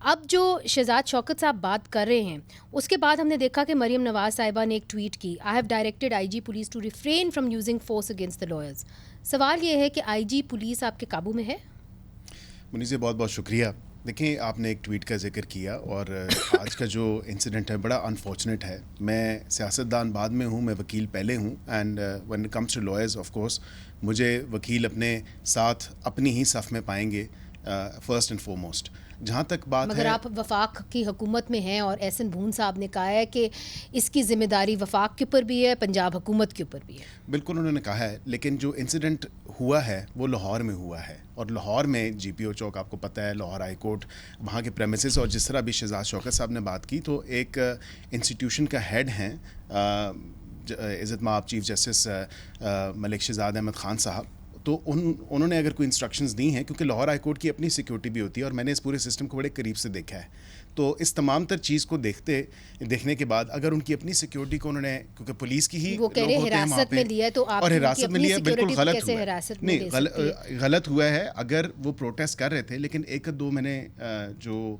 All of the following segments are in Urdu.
اب جو شہزاد شوکت صاحب بات کر رہے ہیں اس کے بعد ہم نے دیکھا کہ مریم نواز صاحبہ نے ایک ٹویٹ کی، I have directed I G police to refrain from using force against the lawyers. سوال یہ ہے کہ آئی جی پولیس آپ کے قابو میں ہے؟ منیزے بہت بہت شکریہ. دیکھیں آپ نے ایک ٹویٹ کا ذکر کیا اور آج کا جو انسیڈنٹ ہے بڑا انفارچونیٹ ہے. میں سیاستدان بعد میں ہوں، میں وکیل پہلے ہوں، and when it comes to lawyers of course مجھے وکیل اپنے ساتھ اپنی ہی صف میں پائیں گے فرسٹ اینڈ فورموسٹ. جہاں تک بات ہے، مگر آپ وفاق کی حکومت میں ہیں اور احسن بھون صاحب نے کہا ہے کہ اس کی ذمہ داری وفاق کے اوپر بھی ہے، پنجاب حکومت کے اوپر بھی ہے. بالکل انہوں نے کہا ہے، لیکن جو انسیڈنٹ ہوا ہے وہ لاہور میں ہوا ہے، اور لاہور میں جی پی او چوک آپ کو پتہ ہے، لاہور ہائی کورٹ، وہاں کے پریمیسز، اور جس طرح بھی شہزاد شوکت صاحب نے بات کی تو ایک انسٹیٹیوشن کا ہیڈ ہیں عزت مآب چیف جسٹس ملک شہزاد احمد خان صاحب. تو انہوں نے اگر کوئی انسٹرکشنز دی ہیں، کیونکہ لاہور ہائی کورٹ کی اپنی سیکیورٹی بھی ہوتی ہے اور میں نے اس پورے سسٹم کو بڑے قریب سے دیکھا ہے، تو اس تمام تر چیز کو دیکھنے کے بعد اگر ان کی اپنی سیکیورٹی کو انہوں نے، کیونکہ پولیس کی ہی وہ کہہ رہے حراست میں لیا ہے تو آپ اور حراست میں لیا، بالکل غلط ہوا ہے. غلط ہوا ہے. اگر وہ پروٹیسٹ کر رہے تھے، لیکن ایک دو میں نے جو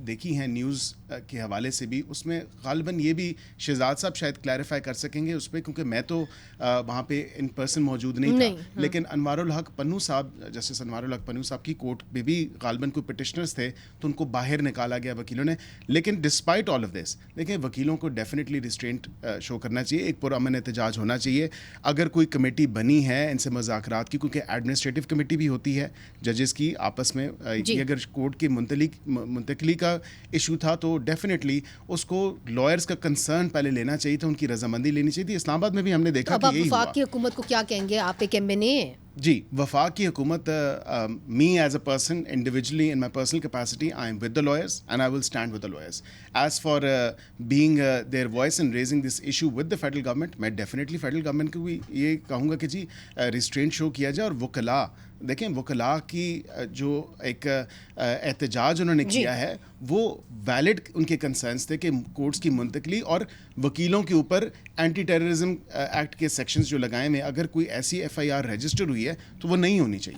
دیکھی ہیں نیوز کے حوالے سے بھی، اس میں غالباً یہ بھی شہزاد صاحب شاید کلیریفائی کر سکیں گے اس پہ، کیونکہ میں تو وہاں پہ ان پرسن موجود نہیں تھا. لیکن انوار الحق پنو صاحب، جسٹس انوار الحق پنو صاحب کی کورٹ میں بھی غالباً کوئی پٹیشنرز تھے تو ان کو باہر نکالا گیا وکیلوں نے. لیکن ڈسپائٹ آل آف دس، دیکھیں وکیلوں کو ڈیفینیٹلی ریسٹرینٹ شو کرنا چاہیے، ایک پرامن احتجاج ہونا چاہیے. اگر کوئی کمیٹی بنی ہے ان سے مذاکرات کی، کیونکہ ایڈمنسٹریٹو کمیٹی بھی ہوتی ہے ججز کی آپس میں، اگر کورٹ کی منتقلی کا ایشو تھا تو ڈیفینیٹلی اس کو لائرز کا کنسرن پہلے لینا چاہیے تھا، ان کی رضامندی لینی چاہیے تھی. اسلام آباد میں بھی ہم نے دیکھا کہ یہی ہوا. وفاق کی حکومت کو کیا کہیں گے؟ آپ ایک ایم این اے ہیں. جی، وفاق کی حکومت، me as a person individually in my personal capacity I am with the lawyers and I will stand with the lawyers. As far being their voice and raising this issue with the federal government, میں ڈیفینیٹلی فیڈرل گورنمنٹ کو بھی یہ کہوں گا کہ جی ریسٹرینٹ شو کیا جائے. اور وکلاء، دیکھیں وکلاء کی جو ایک احتجاج انہوں نے کیا ہے وہ ویلڈ ان کے کنسرنس تھے کہ کورٹس کی منتقلی اور وکیلوں کے اوپر اینٹی ٹیررزم ایکٹ کے سیکشنز جو لگائے میں، اگر کوئی ایسی ایف آئی آر رجسٹر ہوئی ہے تو وہ نہیں ہونی چاہیے.